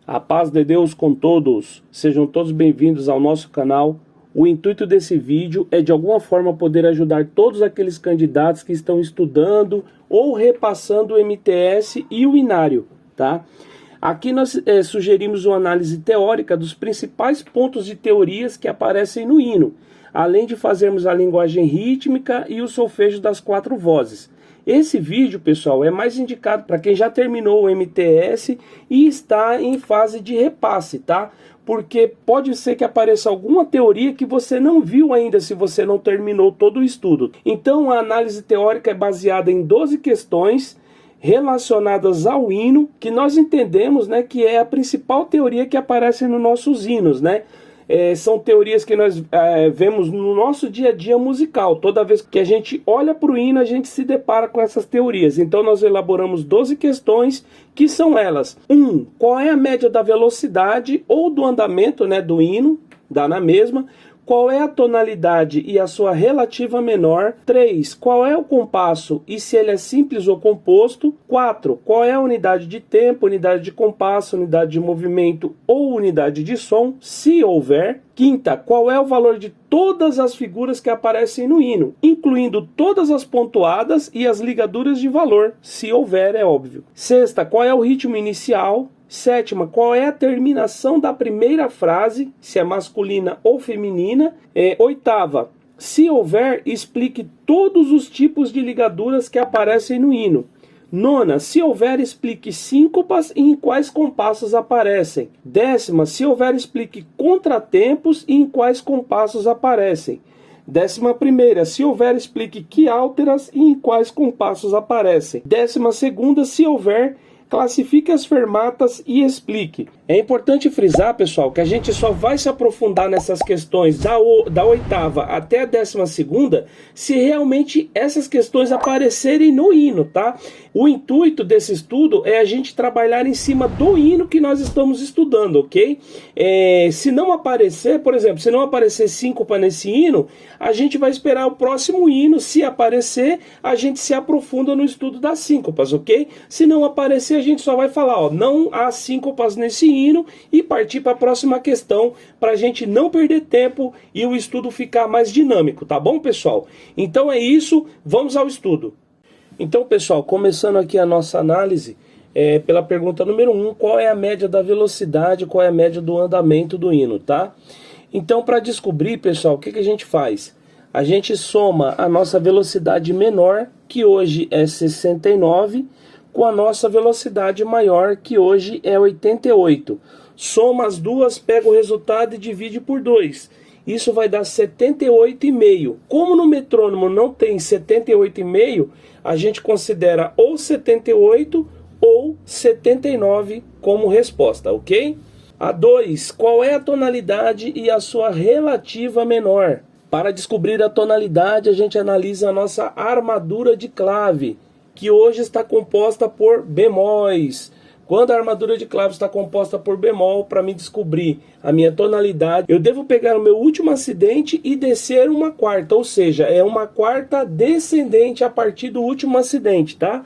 A paz de Deus com todos, sejam todos bem-vindos ao nosso canal. O intuito desse vídeo é de alguma forma poder ajudar todos aqueles candidatos que estão estudando ou repassando o MTS e o Inário, tá? Aqui nós sugerimos uma análise teórica dos principais pontos de teorias que aparecem no hino, além de fazermos a linguagem rítmica e o solfejo das 4 vozes. Esse vídeo, pessoal, é mais indicado para quem já terminou o MTS e está em fase de repasse, tá? Porque pode ser que apareça alguma teoria que você não viu ainda se você não terminou todo o estudo. Então a análise teórica é baseada em 12 questões relacionadas ao hino, que nós entendemos, né, que é a principal teoria que aparece nos nossos hinos, né? São teorias que nós vemos no nosso dia a dia musical. Toda vez que a gente olha para o hino, a gente se depara com essas teorias. Então nós elaboramos 12 questões, que são elas: 1. Qual é a média da velocidade ou do andamento, né, do hino? Dá na mesma. Qual é a tonalidade e a sua relativa menor? 3. Qual é o compasso e se ele é simples ou composto? 4. Qual é a unidade de tempo, unidade de compasso, unidade de movimento ou unidade de som, se houver? 5. Qual é o valor de todas as figuras que aparecem no hino, incluindo todas as pontuadas e as ligaduras de valor, se houver, é óbvio. 6. Qual é o ritmo inicial? 7. Qual é a terminação da primeira frase, se é masculina ou feminina? 8. Se houver, explique todos os tipos de ligaduras que aparecem no hino. 9. Se houver, explique síncopas e em quais compassos aparecem. 10. Se houver, explique contratempos e em quais compassos aparecem. 11. Se houver, explique quiálteras e em quais compassos aparecem. 12. Se houver, classifique as fermatas e explique. É importante frisar, pessoal, que a gente só vai se aprofundar nessas questões da 8ª até a 12ª se realmente essas questões aparecerem no hino, tá? O intuito desse estudo é a gente trabalhar em cima do hino que nós estamos estudando, ok? Se não aparecer, por exemplo, se não aparecer síncopa nesse hino, a gente vai esperar o próximo hino. Se aparecer, a gente se aprofunda no estudo das síncopas, ok? Se não aparecer, a gente só vai falar, ó, não há síncopas nesse hino e partir para a próxima questão, para a gente não perder tempo e o estudo ficar mais dinâmico, tá bom, pessoal? Então é isso, vamos ao estudo. Então, pessoal, começando aqui a nossa análise, pela pergunta número 1, qual é a média da velocidade, qual é a média do andamento do hino, tá? Então, para descobrir, pessoal, o que a gente faz? A gente soma a nossa velocidade menor, que hoje é 69, com a nossa velocidade maior, que hoje é 88. Soma as duas, pega o resultado e divide por 2. Isso vai dar 78,5. Como no metrônomo não tem 78,5, a gente considera ou 78 ou 79 como resposta, ok? A 2, qual é a tonalidade e a sua relativa menor? Para descobrir a tonalidade, a gente analisa a nossa armadura de clave, que hoje está composta por bemóis. Quando a armadura de clave está composta por bemol, para me descobrir a minha tonalidade, eu devo pegar o meu último acidente e descer uma quarta, ou seja, é uma quarta descendente a partir do último acidente, tá?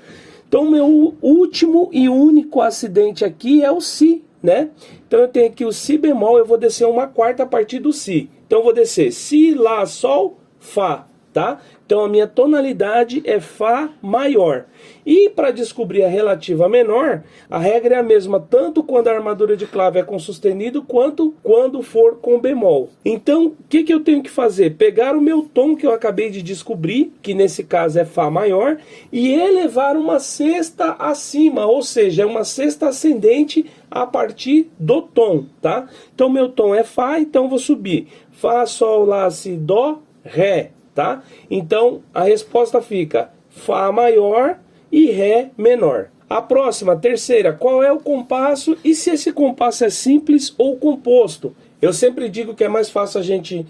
Então, o meu último e único acidente aqui é o Si, né? Então, eu tenho aqui o Si bemol, eu vou descer uma quarta a partir do Si. Então, eu vou descer Si, Lá, Sol, Fá, tá? Então a minha tonalidade é Fá maior. E para descobrir a relativa menor, a regra é a mesma, tanto quando a armadura de clave é com sustenido, quanto quando for com bemol. Então, o que eu tenho que fazer? Pegar o meu tom que eu acabei de descobrir, que nesse caso é Fá maior, e elevar uma sexta acima, ou seja, é uma sexta ascendente a partir do tom, tá? Então, meu tom é Fá, então eu vou subir Fá, Sol, Lá, Si, Dó, Ré. Tá? Então a resposta fica Fá maior e Ré menor. A próxima, terceira, qual é o compasso e se esse compasso é simples ou composto? Eu sempre digo que é mais fácil a gente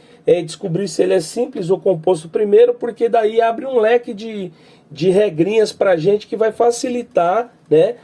descobrir se ele é simples ou composto primeiro, porque daí abre um leque de regrinhas para a gente que vai facilitar, né,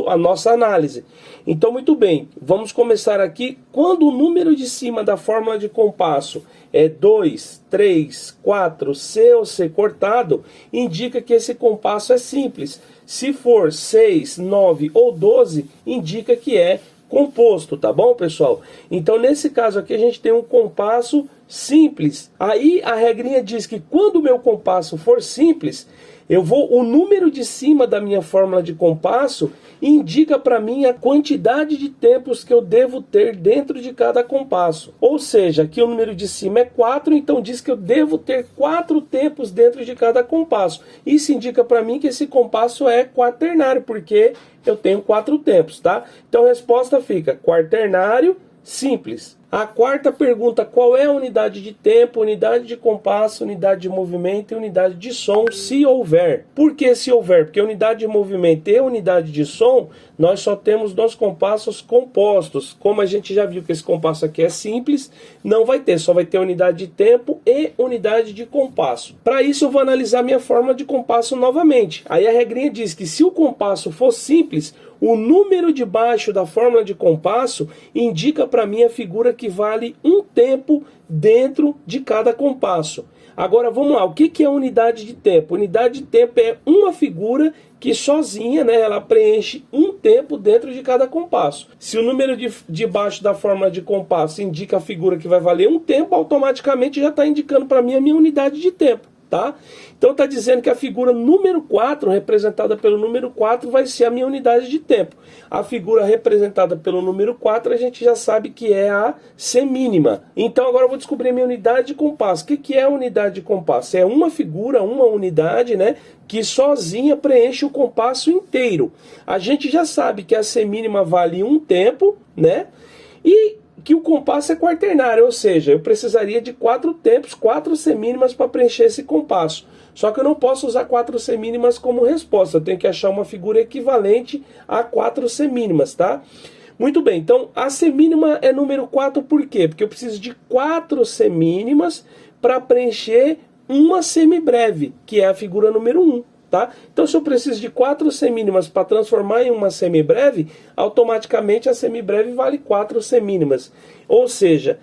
a nossa análise. Então, muito bem, vamos começar aqui. Quando o número de cima da fórmula de compasso é 2, 3, 4, C ou C cortado, indica que esse compasso é simples. Se for 6, 9 ou 12, indica que é composto, tá bom, pessoal? Então, nesse caso aqui, a gente tem um compasso simples. Aí, a regrinha diz que quando o meu compasso for simples, o número de cima da minha fórmula de compasso indica para mim a quantidade de tempos que eu devo ter dentro de cada compasso. Ou seja, aqui o número de cima é 4, então diz que eu devo ter 4 tempos dentro de cada compasso. Isso indica para mim que esse compasso é quaternário, porque eu tenho 4 tempos, tá? Então a resposta fica quaternário simples. A quarta pergunta, qual é a unidade de tempo, unidade de compasso, unidade de movimento e unidade de som, se houver? Por que se houver? Porque unidade de movimento e unidade de som, nós só temos 2 compassos compostos. Como a gente já viu que esse compasso aqui é simples, não vai ter, só vai ter unidade de tempo e unidade de compasso. Para isso eu vou analisar minha fórmula de compasso novamente. Aí a regrinha diz que se o compasso for simples, o número de baixo da fórmula de compasso indica para mim a figura que vale um tempo dentro de cada compasso. Agora vamos lá, o que é unidade de tempo? Unidade de tempo é uma figura que sozinha, né, ela preenche um tempo dentro de cada compasso. Se o número de baixo da fórmula de compasso indica a figura que vai valer um tempo, automaticamente já está indicando para mim a minha unidade de tempo. Tá? Então está dizendo que a figura número 4, representada pelo número 4, vai ser a minha unidade de tempo. A figura representada pelo número 4, a gente já sabe que é a semínima. Então agora eu vou descobrir a minha unidade de compasso. O que é a unidade de compasso? É uma figura, uma unidade, né, que sozinha preenche o compasso inteiro. A gente já sabe que a semínima vale um tempo, né? E que o compasso é quaternário, ou seja, eu precisaria de 4 tempos, 4 semínimas para preencher esse compasso. Só que eu não posso usar 4 semínimas como resposta, eu tenho que achar uma figura equivalente a 4 semínimas, tá? Muito bem, então a semínima é número 4 por quê? Porque eu preciso de 4 semínimas para preencher uma semibreve, que é a figura número 1. Tá? Então, se eu preciso de 4 semínimas para transformar em uma semibreve, automaticamente a semibreve vale 4 semínimas. Ou seja,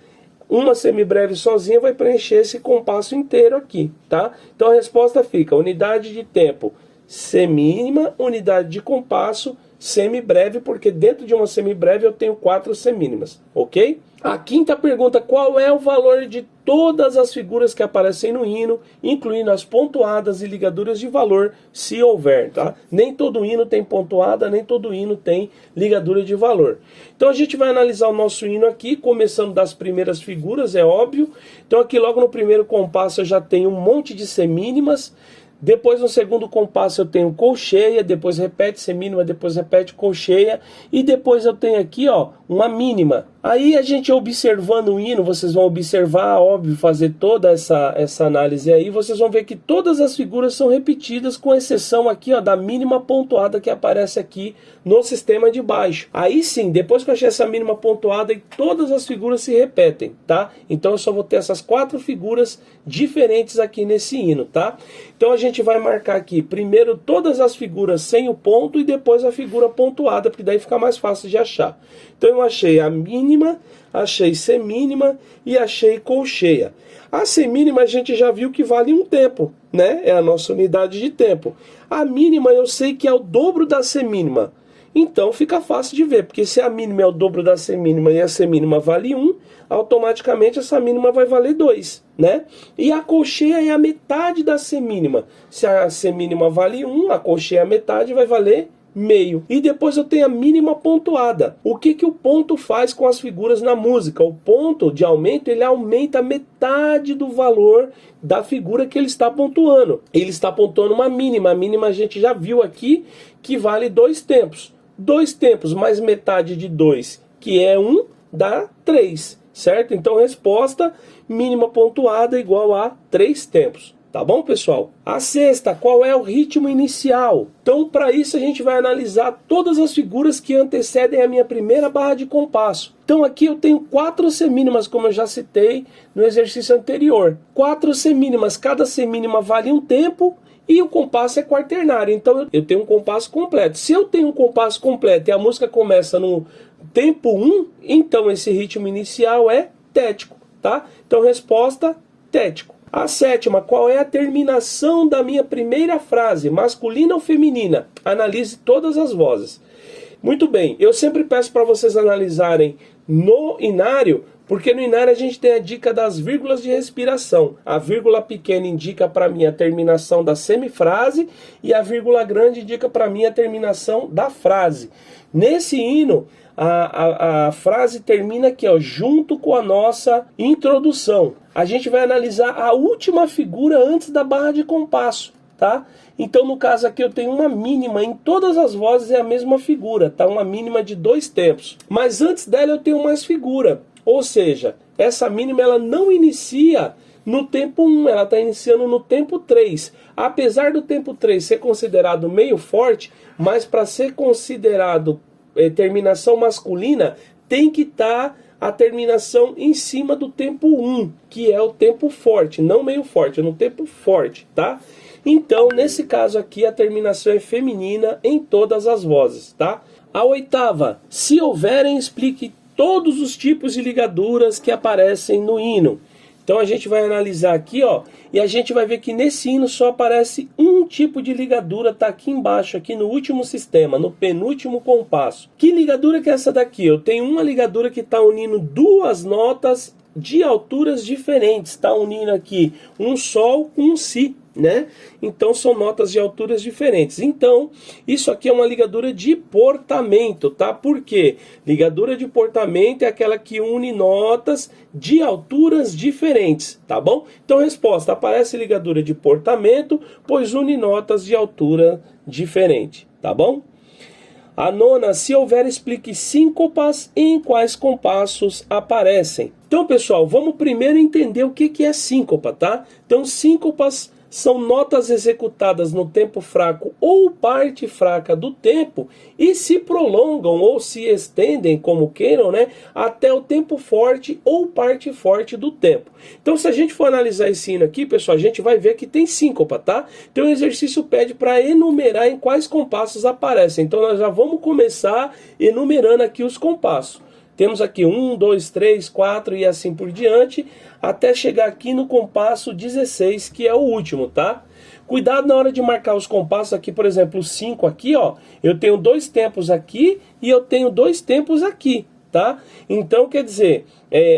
uma semibreve sozinha vai preencher esse compasso inteiro aqui. Tá? Então, a resposta fica unidade de tempo semínima, unidade de compasso semibreve, porque dentro de uma semibreve eu tenho 4 semínimas, ok? A quinta pergunta, qual é o valor de todas as figuras que aparecem no hino, incluindo as pontuadas e ligaduras de valor, se houver, tá? Nem todo hino tem pontuada, nem todo hino tem ligadura de valor. Então a gente vai analisar o nosso hino aqui, começando das primeiras figuras, é óbvio. Então aqui logo no primeiro compasso eu já tenho um monte de semínimas. Depois no segundo compasso eu tenho colcheia, depois repete semínima, depois repete colcheia e depois eu tenho aqui, ó, uma mínima. Aí a gente observando o hino, vocês vão observar, óbvio, fazer toda essa análise aí, vocês vão ver que todas as figuras são repetidas, com exceção aqui, ó, da mínima pontuada que aparece aqui no sistema de baixo. Aí sim, depois que eu achei essa mínima pontuada, todas as figuras se repetem, tá? Então eu só vou ter essas 4 figuras diferentes aqui nesse hino, tá? Então a gente vai marcar aqui, primeiro todas as figuras sem o ponto e depois a figura pontuada, porque daí fica mais fácil de achar. Então eu achei a mínima, achei semínima e achei colcheia. A semínima a gente já viu que vale um tempo, né? É a nossa unidade de tempo. A mínima eu sei que é o dobro da semínima. Então fica fácil de ver, porque se a mínima é o dobro da semínima e a semínima vale 1, automaticamente essa mínima vai valer 2, né? E a colcheia é a metade da semínima. Se a semínima vale 1, a colcheia é a metade, vai valer meio. E depois eu tenho a mínima pontuada. O que o ponto faz com as figuras na música? O ponto de aumento, ele aumenta metade do valor da figura que ele está pontuando. Ele está pontuando uma mínima. A mínima a gente já viu aqui que vale 2 tempos. 2 tempos mais metade de 2, que é 1, dá 3, certo? Então resposta mínima pontuada igual a 3 tempos. Tá bom, pessoal? A sexta, qual é o ritmo inicial? Então, para isso, a gente vai analisar todas as figuras que antecedem a minha primeira barra de compasso. Então, aqui eu tenho 4 semínimas, como eu já citei no exercício anterior. 4 semínimas, cada semínima vale um tempo e o compasso é quaternário. Então, eu tenho um compasso completo. Se eu tenho um compasso completo e a música começa no tempo 1, então esse ritmo inicial é tético, tá? Então, resposta, tético. A sétima, qual é a terminação da minha primeira frase, masculina ou feminina? Analise todas as vozes. Muito bem, eu sempre peço para vocês analisarem no inário, porque no inário a gente tem a dica das vírgulas de respiração. A vírgula pequena indica para mim a terminação da semifrase e a vírgula grande indica para mim a terminação da frase. Nesse hino, a frase termina aqui, ó, junto com a nossa introdução. A gente vai analisar a última figura antes da barra de compasso, tá? Então, no caso aqui, eu tenho uma mínima, em todas as vozes é a mesma figura, tá? Uma mínima de 2 tempos. Mas antes dela eu tenho mais figura, ou seja, essa mínima ela não inicia no tempo 1, ela está iniciando no tempo 3. Apesar do tempo 3 ser considerado meio forte, mas para ser considerado terminação masculina, tem que estar a terminação em cima do tempo 1, que é o tempo forte, não meio forte, é no tempo forte, tá? Então, nesse caso aqui, a terminação é feminina em todas as vozes, tá? A oitava, se houverem, explique todos os tipos de ligaduras que aparecem no hino. Então a gente vai analisar aqui, ó, e a gente vai ver que nesse hino só aparece um tipo de ligadura, tá aqui embaixo, aqui no último sistema, no penúltimo compasso. Que ligadura que é essa daqui? Eu tenho uma ligadura que está unindo duas notas de alturas diferentes, está unindo aqui um sol com um si, né? Então são notas de alturas diferentes. Então, isso aqui é uma ligadura de portamento, tá? Por quê? Ligadura de portamento é aquela que une notas de alturas diferentes, tá bom? Então, resposta, aparece ligadura de portamento, pois une notas de altura diferente, tá bom? A nona, se houver, explique síncopas e em quais compassos aparecem. Então, pessoal, vamos primeiro entender o que é síncopa, tá? Então, síncopas são notas executadas no tempo fraco ou parte fraca do tempo e se prolongam ou se estendem, como queiram, né, até o tempo forte ou parte forte do tempo. Então, se a gente for analisar esse hino aqui, pessoal, a gente vai ver que tem síncopa, tá? Então, o exercício pede para enumerar em quais compassos aparecem. Então, nós já vamos começar enumerando aqui os compassos. Temos aqui 1, 2, 3, 4 e assim por diante, até chegar aqui no compasso 16, que é o último, tá? Cuidado na hora de marcar os compassos aqui, por exemplo, o 5 aqui, ó, eu tenho 2 tempos aqui e eu tenho 2 tempos aqui, tá? Então, quer dizer,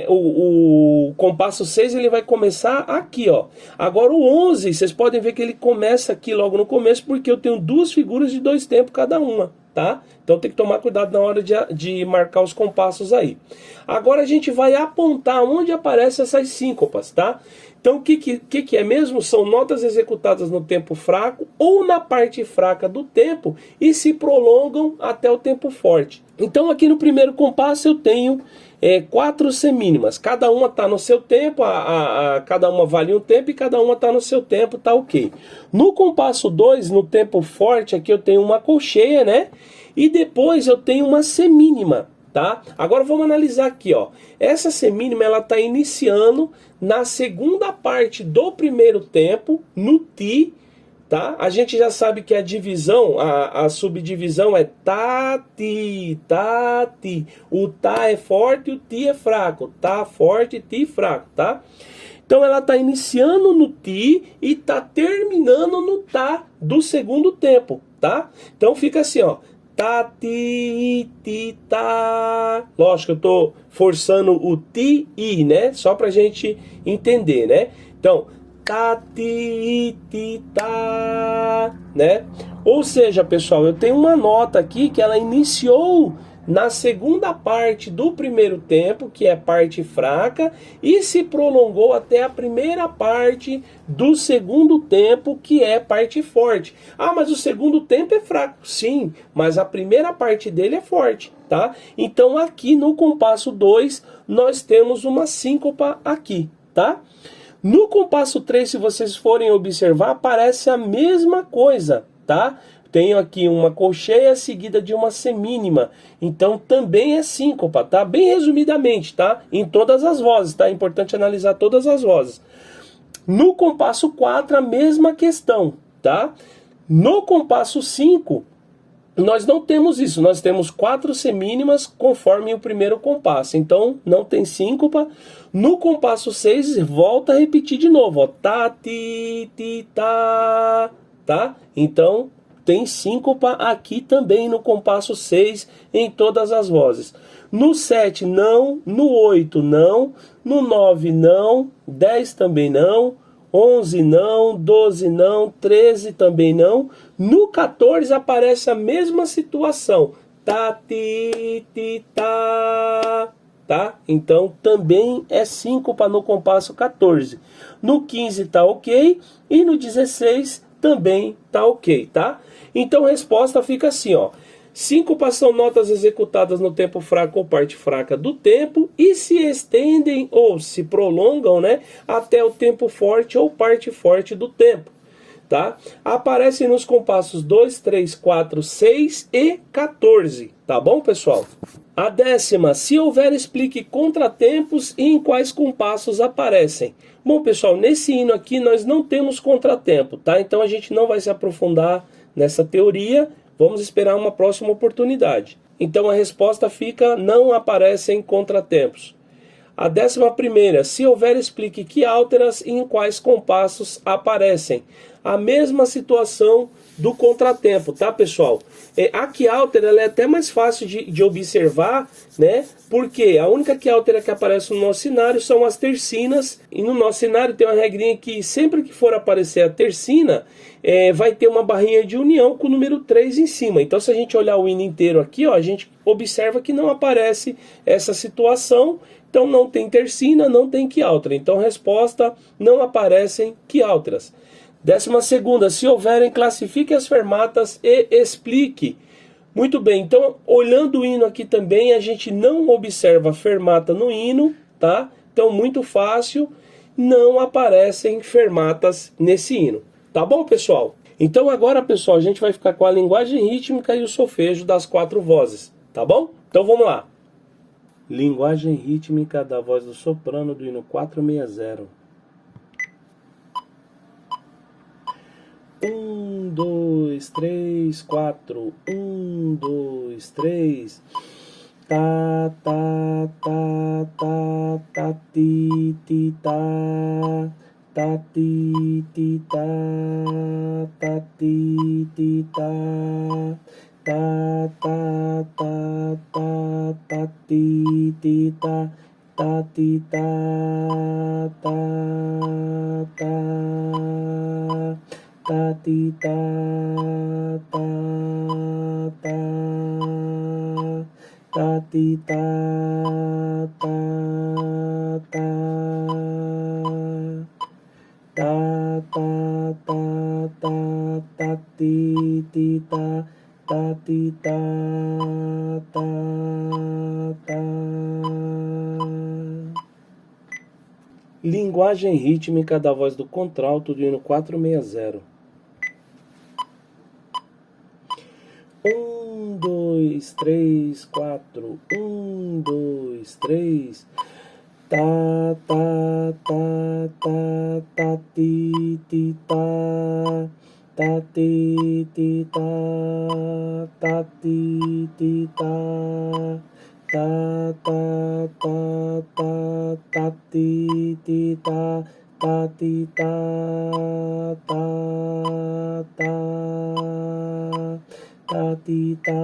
o compasso 6 ele vai começar aqui, ó. Agora o 11, vocês podem ver que ele começa aqui logo no começo, porque eu tenho 2 figuras de 2 tempos cada uma, tá? Então tem que tomar cuidado na hora de marcar os compassos aí. Agora a gente vai apontar onde aparecem essas síncopas, tá? Então o que é mesmo? São notas executadas no tempo fraco ou na parte fraca do tempo e se prolongam até o tempo forte. Então aqui no primeiro compasso eu tenho 4 semínimas, cada uma está no seu tempo, cada uma vale um tempo e cada uma está no seu tempo, tá ok. No compasso 2, no tempo forte, aqui eu tenho uma colcheia, né? E depois eu tenho uma semínima, tá? Agora vamos analisar aqui, ó. Essa semínima ela está iniciando na segunda parte do primeiro tempo, no ti, tá? A gente já sabe que a divisão, a subdivisão é tá, ti, tá, ti. O tá é forte e o ti é fraco. Tá forte, ti fraco, tá? Então ela está iniciando no ti e está terminando no tá do segundo tempo, tá? Então fica assim, ó. Tá, ti, ti, tá. Lógico, eu estou forçando o ti, i, né? Só pra gente entender, né? Então, tá, ti, ti, tá, né? Ou seja, pessoal, eu tenho uma nota aqui que ela iniciou na segunda parte do primeiro tempo, que é parte fraca, e se prolongou até a primeira parte do segundo tempo, que é parte forte. Ah, mas o segundo tempo é fraco. Sim, mas a primeira parte dele é forte, tá? Então aqui no compasso 2, nós temos uma síncopa aqui, tá? No compasso 3, se vocês forem observar, aparece a mesma coisa, tá? Tenho aqui uma colcheia seguida de uma semínima. Então também é síncopa, tá? Bem resumidamente, tá? Em todas as vozes, tá? É importante analisar todas as vozes. No compasso 4, a mesma questão, tá? No compasso 5, nós não temos isso. Nós temos 4 semínimas conforme o primeiro compasso. Então não tem síncopa. No compasso 6, volta a repetir de novo, ó. Tá, ti, ti, tá, tá? Então tem síncopa aqui também no compasso 6 em todas as vozes. No 7 não, no 8 não, no 9 não, 10 também não, 11 não, 12 não, 13 também não. No 14 aparece a mesma situação. Tá, ti, ti, tá. Tá? Então também é síncopa no compasso 14. No 15 tá ok e no 16 também tá ok, tá? Então a resposta fica assim, ó. Síncopas são notas executadas no tempo fraco ou parte fraca do tempo e se estendem ou se prolongam, né, até o tempo forte ou parte forte do tempo. Tá? Aparecem nos compassos 2, 3, 4, 6 e 14. Tá bom, pessoal? A 10ª, se houver, explique contratempos e em quais compassos aparecem. Bom, pessoal, nesse hino aqui nós não temos contratempo, tá? Então a gente não vai se aprofundar nessa teoria. Vamos esperar uma próxima oportunidade. Então a resposta fica: não aparecem contratempos. A 11ª, se houver, explique que álteras e em quais compassos aparecem. A mesma situação do contratempo, tá, pessoal? A quiáltera ela é até mais fácil de observar, né? Porque a única quiáltera que aparece no nosso cenário são as tercinas. E no nosso cenário tem uma regrinha que sempre que for aparecer a tercina, vai ter uma barrinha de união com o número 3 em cima. Então se a gente olhar o hino inteiro aqui, ó, a gente observa que não aparece essa situação. Então não tem tercina, não tem quiáltera. Então resposta: não aparecem quiálteras. 12ª, se houverem, classifique as fermatas e explique. Muito bem, então olhando o hino aqui também, a gente não observa fermata no hino, tá? Então muito fácil, não aparecem fermatas nesse hino. Tá bom, pessoal? Então agora, pessoal, a gente vai ficar com a linguagem rítmica e o solfejo das 4 vozes, tá bom? Então vamos lá. Linguagem rítmica da voz do soprano do hino 460. 1, 2, 3, 4. 1, 2, 3. Tá, tá, tá, tá, tá, ti, ti, tá. Tá, ti, ti, tá. Tá, ti, ti, tá. Tá, tá, tá, tá, tá, ti, ti, tá. Tá, ti, tá, tá, tá. Ta ti ta ta ta ta ti ta ta ta ta ta ta ta ta ti ti ta ti ta ta. Linguagem rítmica da voz do contralto do hino 460. 1, 2, 3, 4. 1, 2, 3. Tá, tá, tá, tá, tá, ti, ti, tá. Tá, ti, ti, tá. Tá, ti, ti, tá. Tá, tá, tá, tá, tá, ti, ti, tá. Tá, ti, tá, tá, tá. Ta ti ta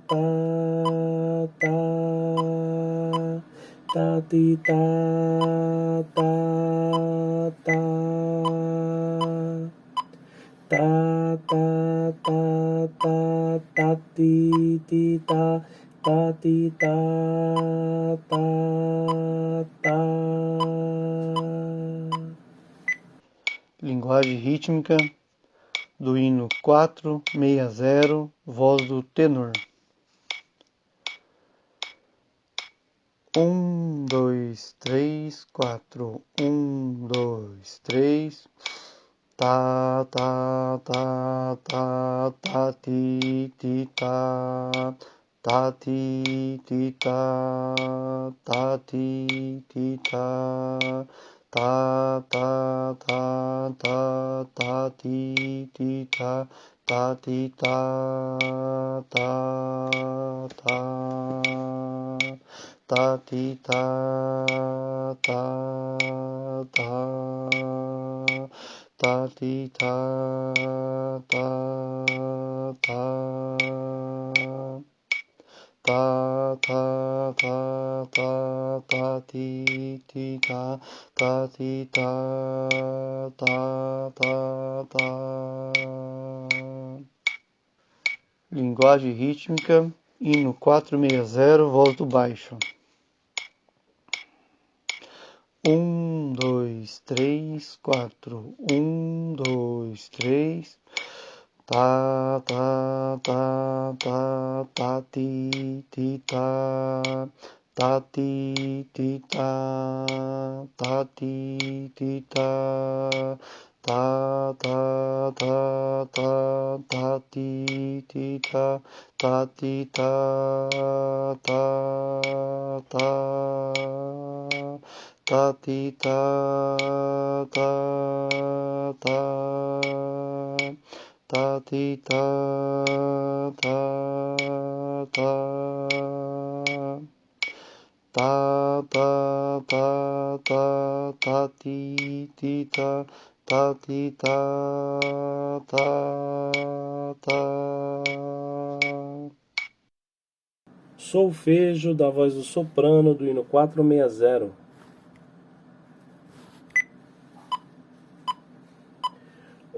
ta ta ta ti ta ta ta ta ta ta ta ta ti ti ta ti ta ta. Linguagem rítmica do hino 460, voz do tenor. 1, 2, 3, 4. 1, 2, 3. Ta ta ta ta ta ti ti ta. Ta ti ti ta. Ta ti ti ta. Ta ta ta ta ta ti ti ta. Ta ti ta ta ta. Ta ti ta ta ta. tá, ti, tá, tá, tá, tá, tá, tá, tá, tá, ti, ti, tá, tá, ti, tá, tá, tá, tá. Linguagem rítmica, hino 460, voz do baixo. 1, 2, 3, 4. 1, 2, 3. Tá, tá, tá, tá, tá, ti, ti, tá. Tá, ti, ti, tá. Tá, ti, ti, tá. Tá, tá, tá, tá, tá, ti, ti, tá. Tá, ti, tá, tá, tá. Tá, ti, tá, tá, tá. Tá, ti, tá, tá, tá. Tá, tá, tá, tá, tá, ti, ti, tá. Tá, ti, tá, tá, tá. Solfejo da voz do soprano do hino 460.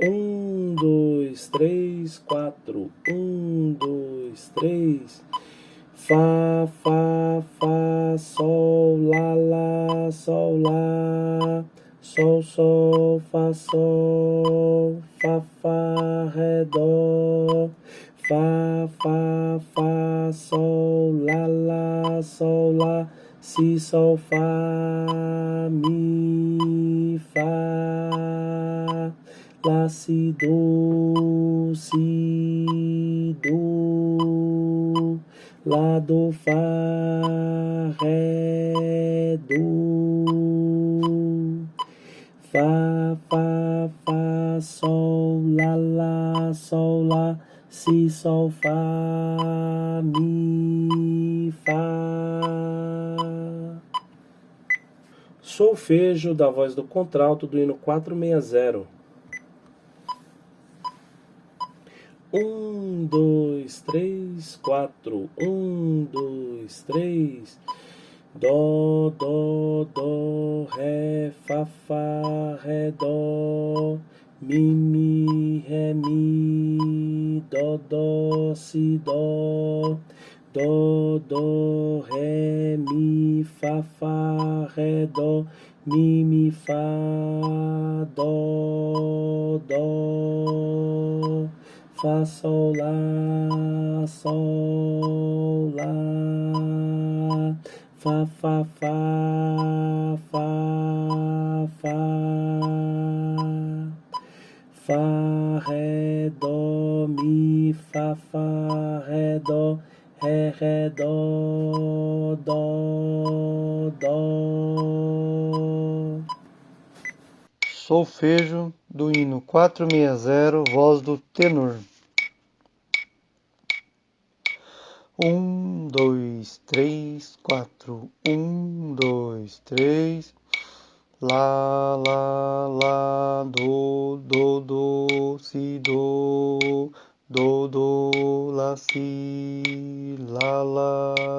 Um, dois, três, quatro. Um, dois, três. Fá, fá, fá, sol, lá, sol, lá. Sol, sol, fá, ré, dó. Fá, fá, fá, sol, lá, sol, lá. Si, sol, fá, mi, fá. Lá, si, do, lá, do, fá, ré, do, fá, fá, fá, sol, lá, si, sol, fá, mi, fá. Solfejo da voz do contralto do hino 460. Um, dois, três, quatro. Um, dois, três. Dó, dó, dó, ré, ré, dó. Mi, ré, mi. Dó, si, dó. Dó, ré, mi, fá, ré, dó. Mi, fá, dó, dó. Fá, sol, lá, fá, fá, fá, fá, fá, fá, ré, dó, mi, fá, ré, dó, ré, dó, dó, dó. Solfejo do hino 460, voz do tenor. 1, 2, 3, 4. 1, 2, 3. Lá, do, si, do, lá, si, lá,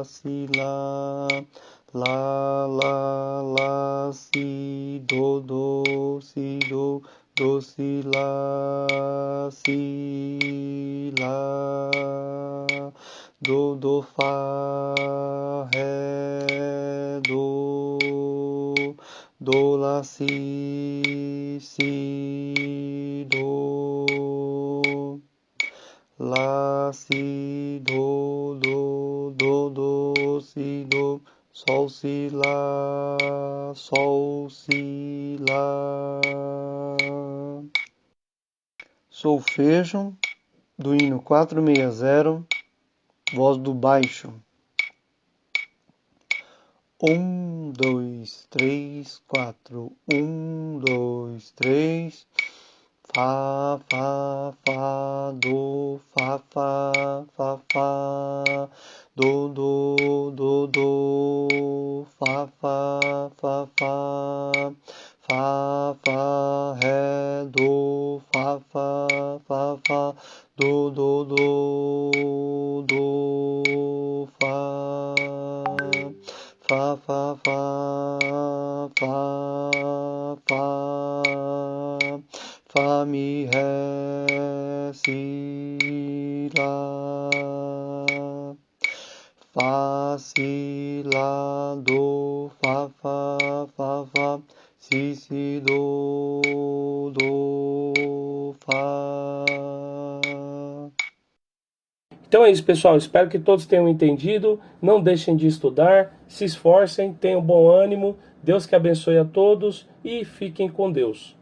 si, lá, si, do, si, do, si, lá, do, fá, ré, do, lá, si, do, lá, si, do, si, do, sol, si, lá, sol, si, lá. Solfejo do hino 460, voz do baixo. 1, 2, 3, 4. 1, 2, 3. Fá, fá, fá, do, fá, do, fá, fá, ré, do, Fá, Fá, Fá, Fá, Fá, Fá, Mi, Ré, Si, Lá, Fá, Si, Lá, Do, Fá, Fá, Fá, Fá, Si, Do, Fá. Então é isso, pessoal. Espero que todos tenham entendido. Não deixem de estudar, se esforcem, tenham bom ânimo. Deus que abençoe a todos e fiquem com Deus.